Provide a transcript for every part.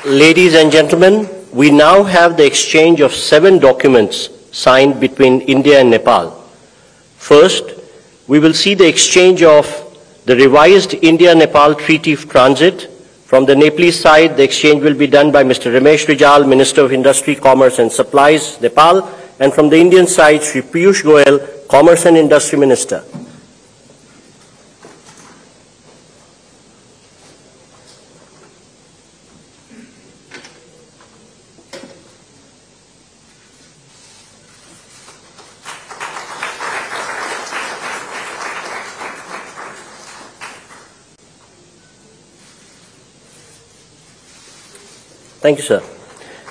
Ladies and gentlemen, we now have the exchange of 7 documents signed between India and Nepal. First, we will see the exchange of the revised India-Nepal Treaty of Transit. From the Nepalese side, the exchange will be done by Mr. Ramesh Rijal, Minister of Industry, Commerce and Supplies, Nepal, and from the Indian side, Shri Piyush Goyal, Commerce and Industry Minister. Thank you, sir.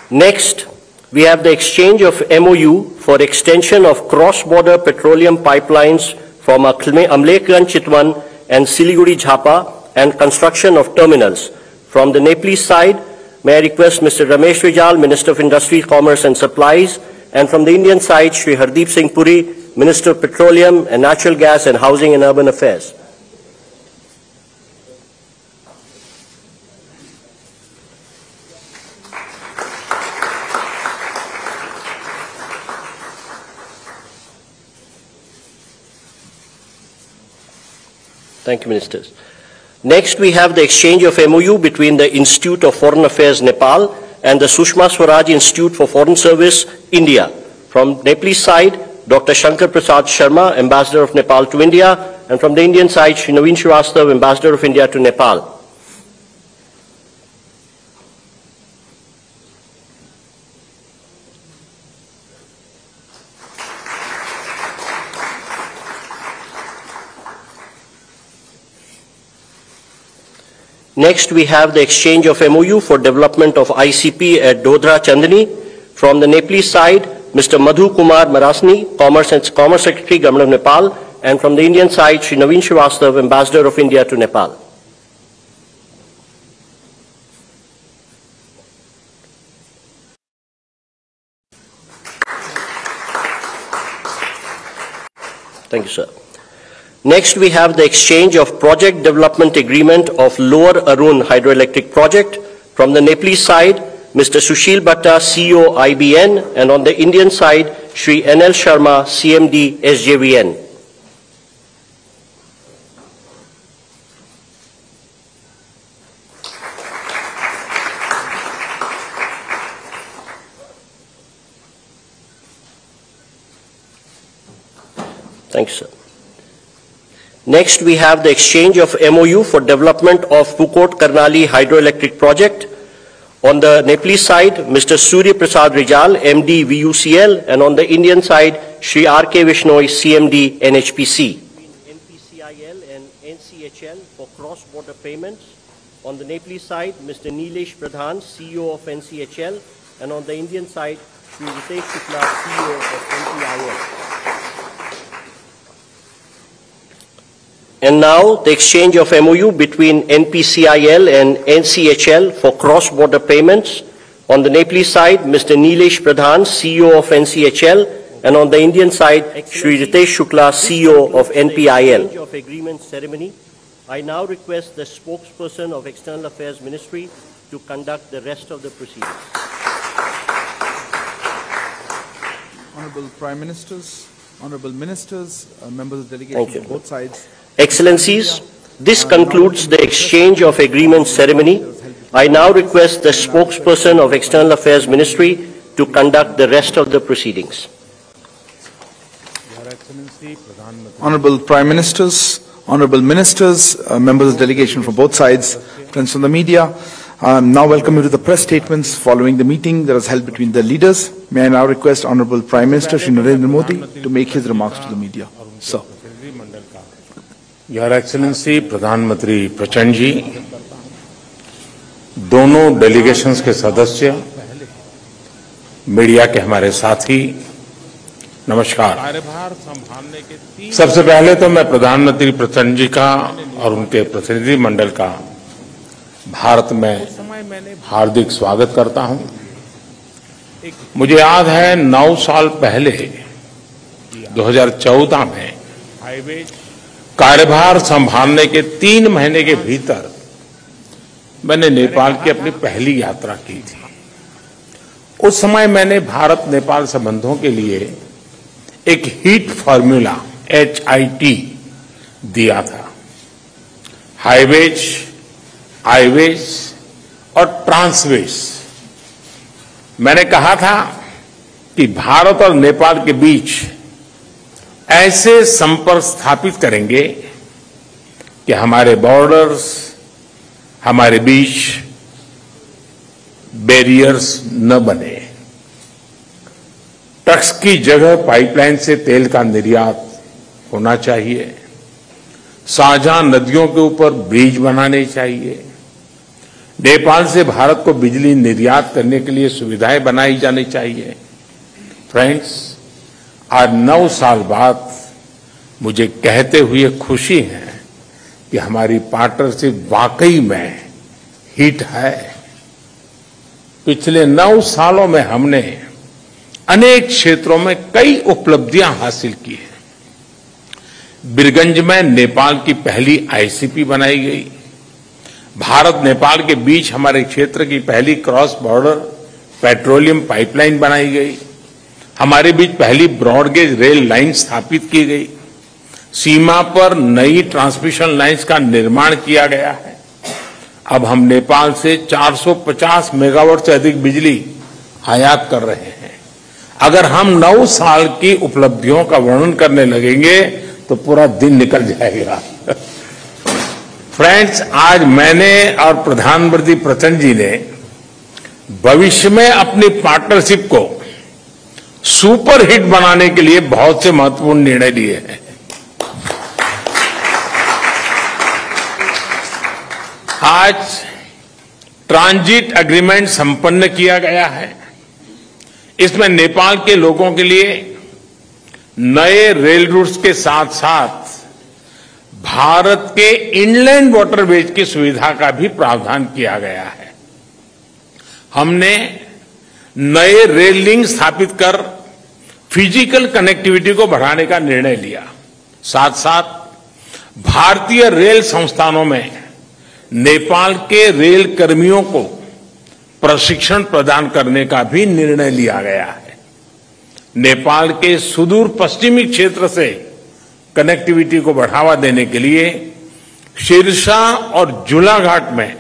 Next, we have the exchange of MOU for extension of cross-border petroleum pipelines from Amlekganj Chitwan and Siliguri Jhapa and construction of terminals. From the Nepalese side, may I request Mr. Ramesh Rijal, Minister of Industry, Commerce and Supplies, and from the Indian side, Shri Hardeep Singh Puri, Minister of Petroleum and Natural Gas and Housing and Urban Affairs. Thank you, Ministers. Next, we have the exchange of MOU between the Institute of Foreign Affairs, Nepal, and the Sushma Swaraj Institute for Foreign Service, India. From Nepalese side, Dr. Shankar Prasad Sharma, Ambassador of Nepal to India, and from the Indian side, Shri Naveen Srivastava, Ambassador of India to Nepal. Next, we have the exchange of MOU for development of ICP at Dodra Chandni. From the Nepalese side, Mr. Madhu Kumar Marasni, Commerce Secretary, Government of Nepal, and from the Indian side, Shri Naveen Srivastava, Ambassador of India to Nepal. Thank you, sir. Next, we have the exchange of project development agreement of Lower Arun hydroelectric project. From the Nepalese side, Mr. Sushil Bhatta, CEO IBN, and on the Indian side, Shri NL Sharma, CMD SJVN. Thank you, sir. Next, we have the exchange of MOU for development of Pukot Karnali hydroelectric project. On the Nepalese side, Mr. Surya Prasad Rijal, MD VUCL, and on the Indian side, Shri RK Vishnoi, CMD NHPC. NPCIL and NCHL for cross-border payments. On the Nepalese side, Mr. Nilesh Pradhan, CEO of NCHL, and on the Indian side, Shri Ritesh Shukla, CEO of NPIL. And now, the exchange of MOU between NPCIL and NCHL for cross-border payments. On the Nepalese side, Mr. Nilesh Pradhan, CEO of NCHL, and on the Indian side, Shri Ritesh Shukla, CEO of NPIL. Exchange of agreement ceremony. I now request the spokesperson of External Affairs Ministry to conduct the rest of the proceedings. Honorable Prime Ministers, Honorable Ministers, members of the delegation from both sides. Excellencies, this concludes the exchange of agreement ceremony. I now request the spokesperson of External Affairs Ministry to conduct the rest of the proceedings. Honorable Prime Ministers, Honorable Ministers, members of the delegation from both sides, friends from the media, now welcome you to the press statements following the meeting that was held between the leaders. May I now request Honorable Prime Minister Shri Narendra Modi to make his remarks to the media. Sir. Your Excellency प्रधानमंत्री प्रचंड जी, दोनों delegations के सदस्य, media के हमारे साथी, नमस्कार। सबसे पहले तो मैं प्रधानमंत्री प्रचंड जी का और उनके प्रतिनिधि मंडल का भारत में हार्दिक स्वागत करता हूं। मुझे याद है 9 साल पहले 2014 में कार्यभार संभालने के 3 महीने के भीतर मैंने नेपाल की अपनी पहली यात्रा की थी। उस समय मैंने भारत नेपाल संबंधों के लिए एक हीट फॉर्मूला HIT दिया था। हाईवेज, आईवेज और ट्रांसवेज। मैंने कहा था कि भारत और नेपाल के बीच ऐसे संपर्क स्थापित करेंगे कि हमारे बॉर्डर्स, हमारे बीच बैरियर्स न बने। ट्रक्स की जगह पाइपलाइन से तेल का निर्यात होना चाहिए। साझा नदियों के ऊपर ब्रिज बनाने चाहिए। नेपाल से भारत को बिजली निर्यात करने के लिए सुविधाएं बनाई जानी चाहिए। फ्रेंड्स, आज 9 साल बाद मुझे कहते हुए खुशी है कि हमारी पार्टनरशिप वाकई में हिट है। पिछले 9 सालों में हमने अनेक क्षेत्रों में कई उपलब्धियां हासिल की हैं। बीरगंज में नेपाल की पहली ICP बनाई गई। भारत नेपाल के बीच हमारे क्षेत्र की पहली क्रॉस बॉर्डर पेट्रोलियम पाइपलाइन बनाई गई। हमारे बीच पहली ब्रॉडगेज रेल लाइन स्थापित की गई। सीमा पर नई ट्रांसमिशन लाइंस का निर्माण किया गया है। अब हम नेपाल से 450 मेगावाट से अधिक बिजली आयात कर रहे हैं। अगर हम 9 साल की उपलब्धियों का वर्णन करने लगेंगे तो पूरा दिन निकल जाएगा। फ्रेंड्स, आज मैंने और प्रधानमंत्री प्रचंड जी ने भविष्य में अपनी पार्टनरशिप को सुपर हिट बनाने के लिए बहुत से महत्वपूर्ण निर्णय लिए हैं। आज ट्रांजिट एग्रीमेंट संपन्न किया गया है। इसमें नेपाल के लोगों के लिए नए रेल रूट्स के साथ साथ भारत के इनलैंड वाटरवेज की सुविधा का भी प्रावधान किया गया है। हमने नए रेल लिंक स्थापित कर फिजिकल कनेक्टिविटी को बढ़ाने का निर्णय लिया। साथ साथ भारतीय रेल संस्थानों में नेपाल के रेल कर्मियों को प्रशिक्षण प्रदान करने का भी निर्णय लिया गया है। नेपाल के सुदूर पश्चिमी क्षेत्र से कनेक्टिविटी को बढ़ावा देने के लिए सिरसा और झूलाघाट में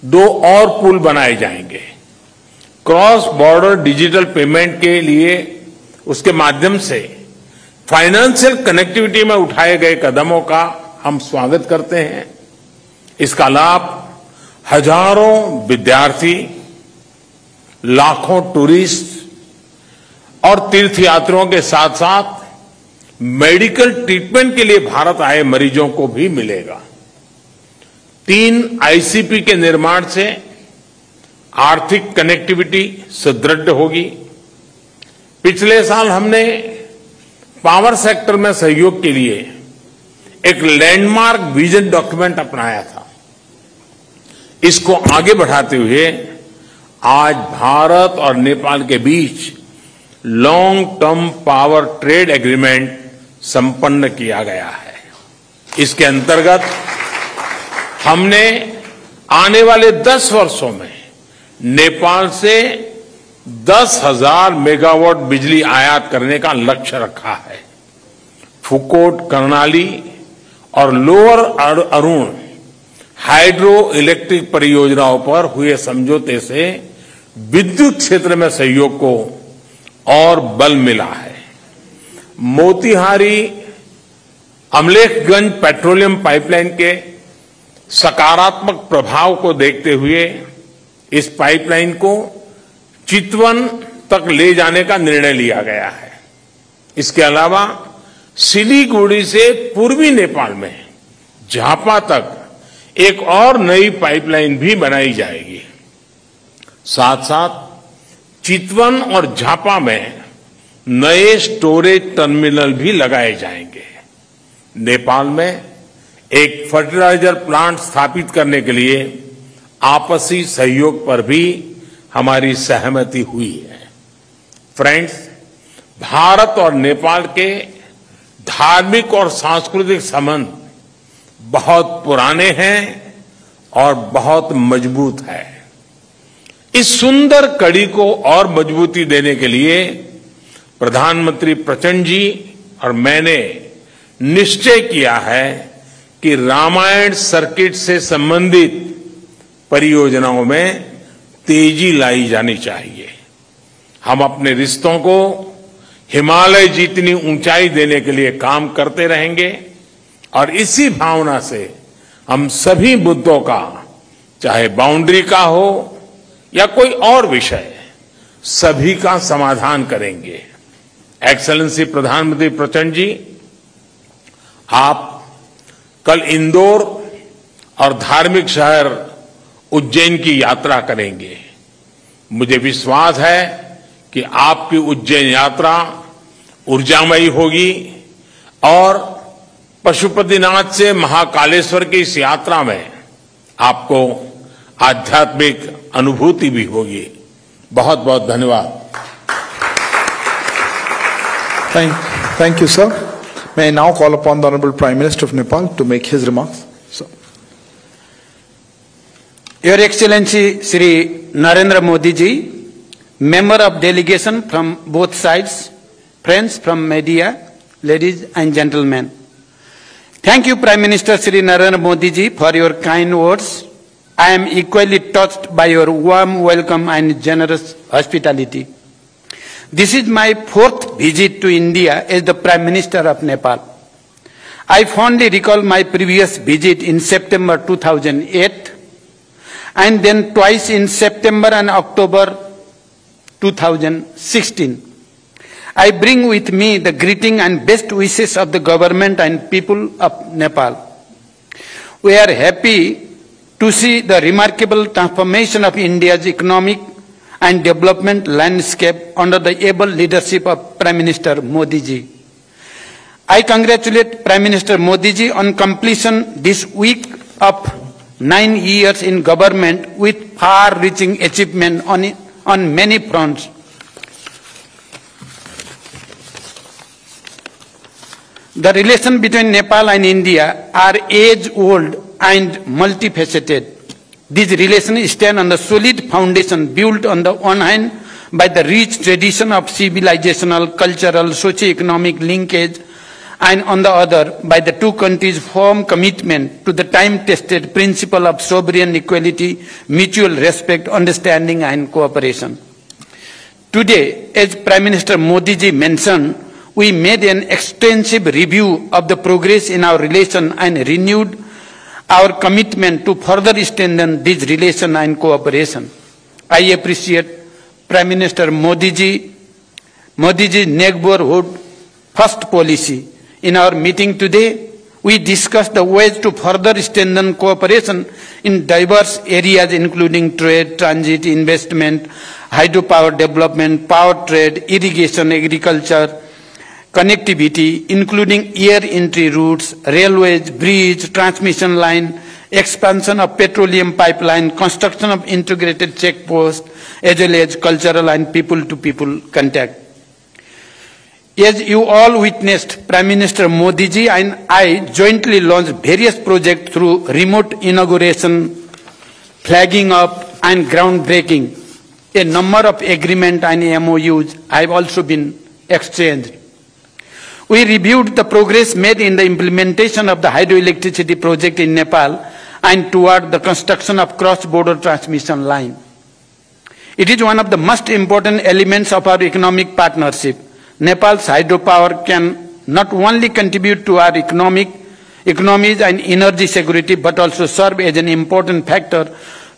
2 और पुल बनाए जाएंगे। क्रॉस बॉर्डर डिजिटल पेमेंट के लिए उसके माध्यम से फाइनेंशियल कनेक्टिविटी में उठाए गए कदमों का हम स्वागत करते हैं। इसका लाभ हजारों विद्यार्थी, लाखों टूरिस्ट और तीर्थयात्रियों के साथ साथ मेडिकल ट्रीटमेंट के लिए भारत आए मरीजों को भी मिलेगा। 3 ICP के निर्माण से आर्थिक कनेक्टिविटी सुदृढ़ होगी। पिछले साल हमने पावर सेक्टर में सहयोग के लिए एक लैंडमार्क विजन डॉक्यूमेंट अपनाया था। इसको आगे बढ़ाते हुए आज भारत और नेपाल के बीच long term power trade agreement संपन्न किया गया है। इसके अंतर्गत हमने आने वाले 10 वर्षों में नेपाल से 10,000 मेगावाट बिजली आयात करने का लक्ष्य रखा है। फुकोट, कर्णाली और लोअर अरुण हाइड्रो इलेक्ट्रिक परियोजनाओं पर हुए समझौते से विद्युत क्षेत्र में सहयोग को और बल मिला है। मोतिहारी अमलेखगंज पेट्रोलियम पाइपलाइन के सकारात्मक प्रभाव को देखते हुए इस पाइपलाइन को चितवन तक ले जाने का निर्णय लिया गया है। इसके अलावा सिलीगुड़ी से पूर्वी नेपाल में झापा तक एक और नई पाइपलाइन भी बनाई जाएगी। साथ साथ चितवन और झापा में नए स्टोरेज टर्मिनल भी लगाए जाएंगे। नेपाल में एक फर्टिलाइजर प्लांट स्थापित करने के लिए आपसी सहयोग पर भी हमारी सहमति हुई है। फ्रेंड्स, भारत और नेपाल के धार्मिक और सांस्कृतिक संबंध बहुत पुराने हैं और बहुत मजबूत है। इस सुंदर कड़ी को और मजबूती देने के लिए प्रधानमंत्री प्रचंड जी और मैंने निश्चय किया है कि रामायण सर्किट से संबंधित परियोजनाओं में तेजी लाई जानी चाहिए। हम अपने रिश्तों को हिमालय जितनी ऊंचाई देने के लिए काम करते रहेंगे और इसी भावना से हम सभी मुद्दों का, चाहे बाउंड्री का हो या कोई और विषय, सभी का समाधान करेंगे। एक्सेलेंसी प्रधानमंत्री प्रचंड जी, आप कल इंदौर और धार्मिक शहर उज्जैन की यात्रा करेंगे। मुझे विश्वास है कि आपकी उज्जैन यात्रा ऊर्जामयी होगी और पशुपतिनाथ से महाकालेश्वर की इस यात्रा में आपको आध्यात्मिक अनुभूति भी होगी। बहुत बहुत धन्यवाद। Thank you, sir. May I now call upon the Honorable Prime Minister of Nepal to make his remarks. Sir. Your Excellency Shri Narendra Modi ji, member of delegation from both sides, friends from media, ladies and gentlemen. Thank you, Prime Minister Shri Narendra Modi ji, for your kind words. I am equally touched by your warm welcome and generous hospitality. This is my fourth visit to India as the Prime Minister of Nepal. I fondly recall my previous visit in September 2008 and then twice in September and October 2016. I bring with me the greeting and best wishes of the government and people of Nepal. We are happy to see the remarkable transformation of India's economic and development landscape under the able leadership of Prime Minister Modi ji. I congratulate Prime Minister Modi ji on completion this week of 9 years in government with far-reaching achievement on many fronts. The relation between Nepal and India are age-old and multifaceted. These relations stand on the solid foundation built on the one hand by the rich tradition of civilizational, cultural, socio-economic linkage, and on the other by the two countries' firm commitment to the time-tested principle of sovereign equality, mutual respect, understanding, and cooperation. Today, as Prime Minister Modi ji mentioned, we made an extensive review of the progress in our relation and renewed our commitment to further strengthen this relation and cooperation. I appreciate Prime Minister Modi's neighborhood first policy. In our meeting today, we discussed the ways to further strengthen cooperation in diverse areas including trade, transit, investment, hydropower development, power trade, irrigation, agriculture, connectivity, including air entry routes, railways, bridge, transmission line, expansion of petroleum pipeline, construction of integrated checkposts, as well as cultural and people-to-people contact. As you all witnessed, Prime Minister Modi ji and I jointly launched various projects through remote inauguration, flagging up, and groundbreaking. A number of agreements and MOUs have also been exchanged. We reviewed the progress made in the implementation of the hydroelectricity project in Nepal and toward the construction of cross-border transmission line. It is one of the most important elements of our economic partnership. Nepal's hydropower can not only contribute to our economies and energy security, but also serve as an important factor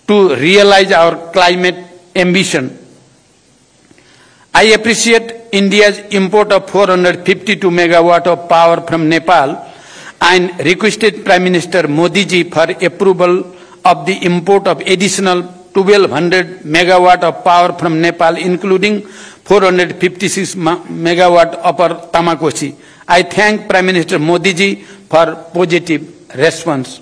to realize our climate ambition. I appreciate India's import of 452 megawatt of power from Nepal and requested Prime Minister Modi ji for approval of the import of additional 1200 megawatt of power from Nepal, including 456 megawatt upper Tamakosi. I thank Prime Minister Modi ji for positive response.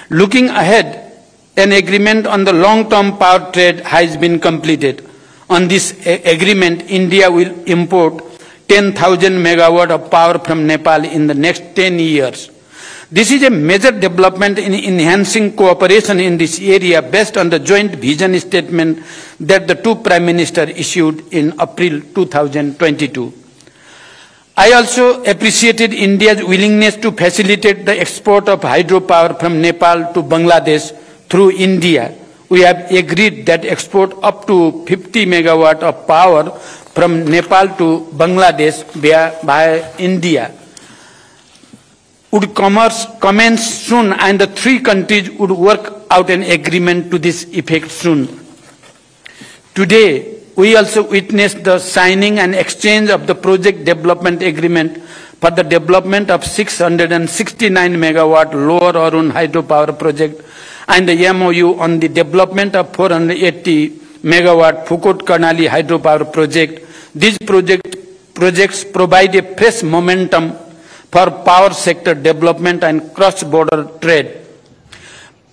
Looking ahead, an agreement on the long-term power trade has been completed. On this agreement, India will import 10,000 megawatt of power from Nepal in the next 10 years. This is a major development in enhancing cooperation in this area based on the joint vision statement that the two Prime Ministers issued in April 2022. I also appreciated India's willingness to facilitate the export of hydropower from Nepal to Bangladesh through India. We have agreed that export up to 50 megawatt of power from Nepal to Bangladesh via India would commence soon, and the three countries would work out an agreement to this effect soon. Today, we also witnessed the signing and exchange of the project development agreement for the development of 669 megawatt Lower Arun hydropower project and the MOU on the development of 480 megawatt Pukot Karnali hydropower project. These projects provide a fresh momentum for power sector development and cross-border trade.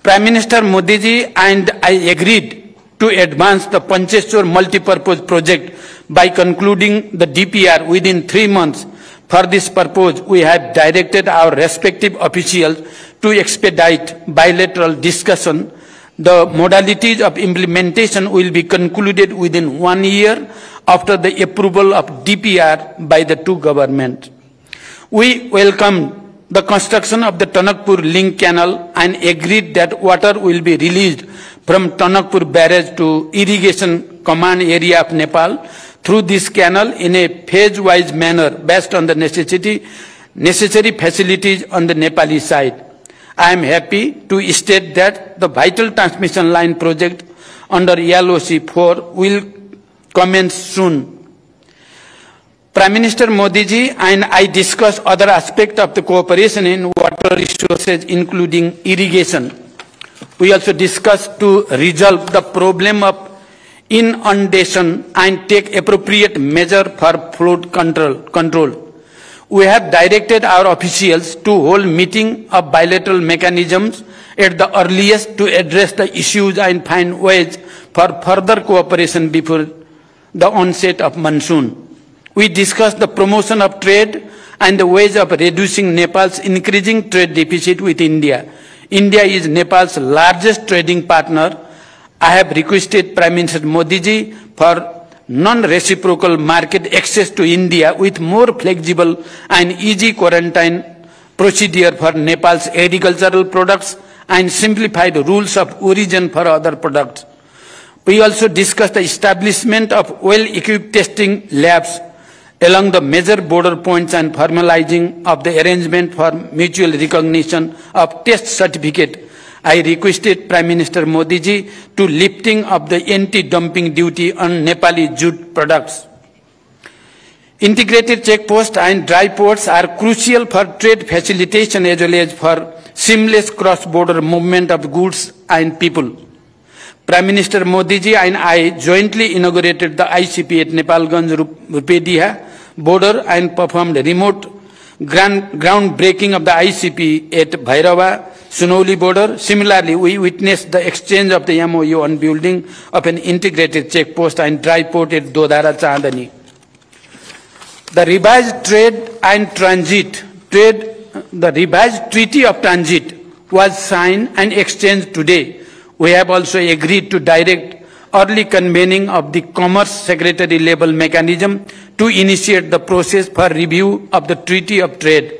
Prime Minister Modi ji and I agreed to advance the Pancheshwar multipurpose project by concluding the DPR within 3 months. For this purpose, we have directed our respective officials to expedite bilateral discussion. The modalities of implementation will be concluded within 1 year after the approval of DPR by the two governments. We welcomed the construction of the Tanakpur link canal and agreed that water will be released from Tanakpur barrage to irrigation command area of Nepal through this canal in a phase-wise manner based on the necessary facilities on the Nepali side. I am happy to state that the vital transmission line project under LOC 4 will commence soon. Prime Minister Modi ji and I discussed other aspects of the cooperation in water resources, including irrigation. We also discussed to resolve the problem of inundation and take appropriate measure for flood control. We have directed our officials to hold meeting of bilateral mechanisms at the earliest to address the issues and find ways for further cooperation before the onset of monsoon. We discussed the promotion of trade and the ways of reducing Nepal's increasing trade deficit with India. India is Nepal's largest trading partner. I have requested Prime Minister Modi ji for non-reciprocal market access to India with more flexible and easy quarantine procedure for Nepal's agricultural products and simplified rules of origin for other products. We also discussed the establishment of well-equipped testing labs along the major border points and formalizing of the arrangement for mutual recognition of test certificate. I requested Prime Minister Modi ji to lifting of the anti-dumping duty on Nepali jute products. Integrated checkposts and dry ports are crucial for trade facilitation as well as for seamless cross-border movement of goods and people. Prime Minister Modi ji and I jointly inaugurated the ICP at Nepalganj Rupediha border and performed remote groundbreaking of the ICP at Bhairava Sunauli border. Similarly, we witnessed the exchange of the MOU on building of an integrated checkpost and dry port at Dodara Chandani. The revised treaty of transit was signed and exchanged today. We have also agreed to direct early convening of the Commerce Secretary level mechanism to initiate the process for review of the Treaty of Trade.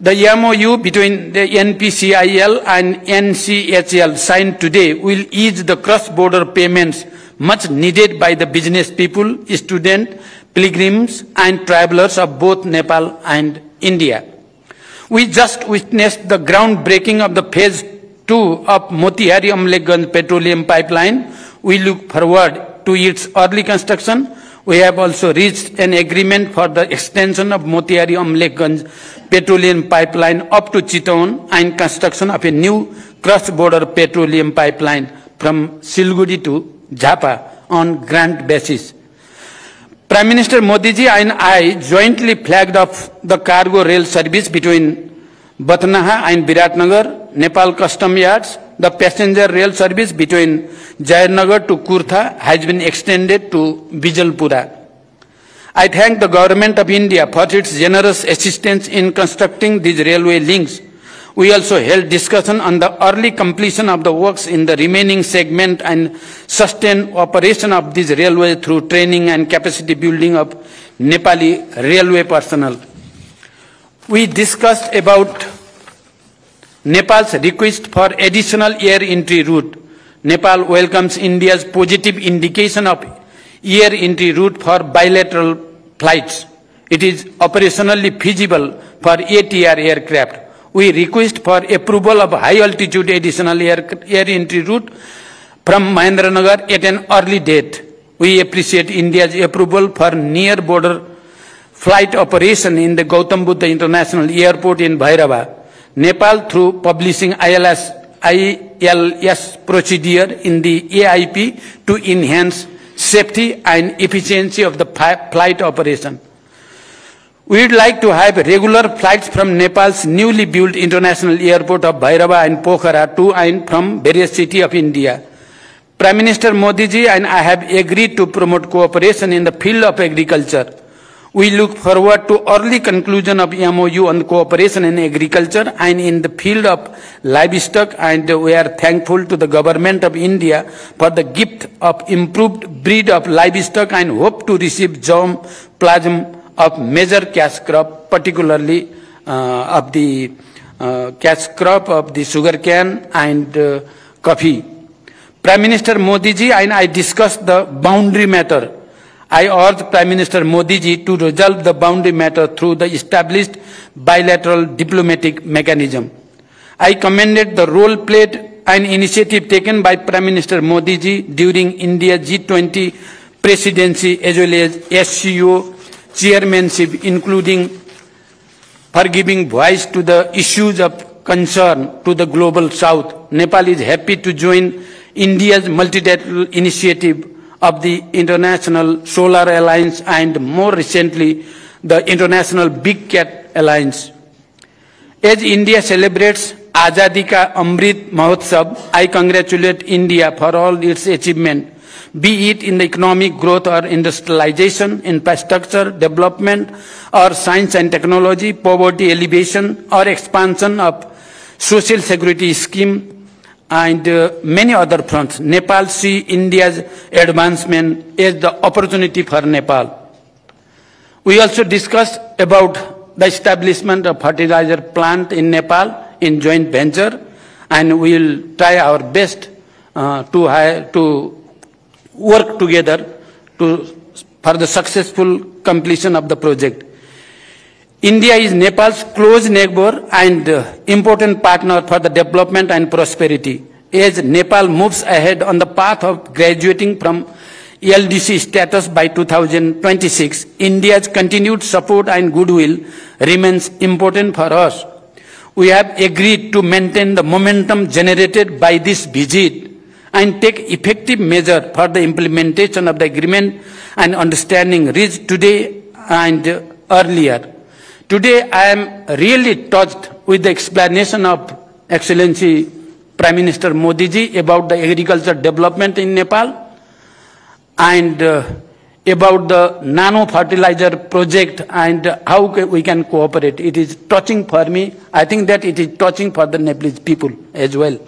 The MOU between the NPCIL and NCHL signed today will ease the cross-border payments much needed by the business people, students, pilgrims and travelers of both Nepal and India. We just witnessed the groundbreaking of the phase 2 of Motihari Amlekhganj petroleum pipeline. We look forward to its early construction. We have also reached an agreement for the extension of Motihari Amlekhganj petroleum pipeline up to Chittaun and construction of a new cross-border petroleum pipeline from Siliguri to Jhapa on grant basis. Prime Minister Modi ji and I jointly flagged off the cargo rail service between Batnaha and Viratnagar, Nepal Custom Yards. The passenger rail service between Jayanagar to Kurtha has been extended to Bijalpura. I thank the Government of India for its generous assistance in constructing these railway links. We also held discussion on the early completion of the works in the remaining segment and sustained operation of this railway through training and capacity building of Nepali railway personnel. We discussed about Nepal's request for additional air entry route. Nepal welcomes India's positive indication of air entry route for bilateral flights. It is operationally feasible for ATR aircraft. We request for approval of high-altitude additional air entry route from Mahendranagar at an early date. We appreciate India's approval for near-border flight operation in the Gautam Buddha International Airport in Bhairava. Nepal, through publishing ILS procedure in the AIP to enhance safety and efficiency of the flight operation. We would like to have regular flights from Nepal's newly built international airport of Bhairava and Pokhara to and from various cities of India. Prime Minister Modi ji and I have agreed to promote cooperation in the field of agriculture. We look forward to early conclusion of MOU on cooperation in agriculture and in the field of livestock, and we are thankful to the government of India for the gift of improved breed of livestock and hope to receive germplasm of major cash crop, particularly of the cash crop of the sugarcane and coffee. Prime Minister Modi ji and I discussed the boundary matter. I urge Prime Minister Modi ji to resolve the boundary matter through the established bilateral diplomatic mechanism. I commended the role played and initiative taken by Prime Minister Modi ji during India G20 presidency as well as SCO chairmanship, including for giving voice to the issues of concern to the global south. Nepal is happy to join India's multilateral initiative of the International Solar Alliance and more recently the International Big Cat Alliance. As India celebrates Azadi Ka Amrit Mahotsav, I congratulate India for all its achievement, be it in the economic growth or industrialization, infrastructure development, or science and technology, poverty alleviation, or expansion of social security scheme, and many other fronts. Nepal sees India's advancement as the opportunity for Nepal. We also discussed about the establishment of fertilizer plant in Nepal in joint venture, and we will try our best to work together for the successful completion of the project. India is Nepal's close neighbor and important partner for the development and prosperity. As Nepal moves ahead on the path of graduating from LDC status by 2026, India's continued support and goodwill remains important for us. We have agreed to maintain the momentum generated by this visit and take effective measures for the implementation of the agreement and understanding reached today and earlier. Today, I am really touched with the explanation of Excellency Prime Minister Modi ji about the agriculture development in Nepal and about the nano fertilizer project and how we can cooperate. It is touching for me. I think that it is touching for the Nepalese people as well.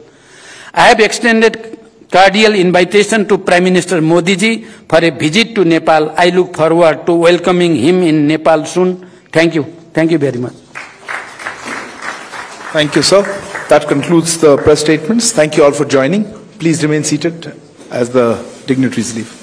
I have extended cordial invitation to Prime Minister Modi ji for a visit to Nepal. I look forward to welcoming him in Nepal soon. Thank you. Thank you very much. Thank you, sir. That concludes the press statements. Thank you all for joining. Please remain seated as the dignitaries leave.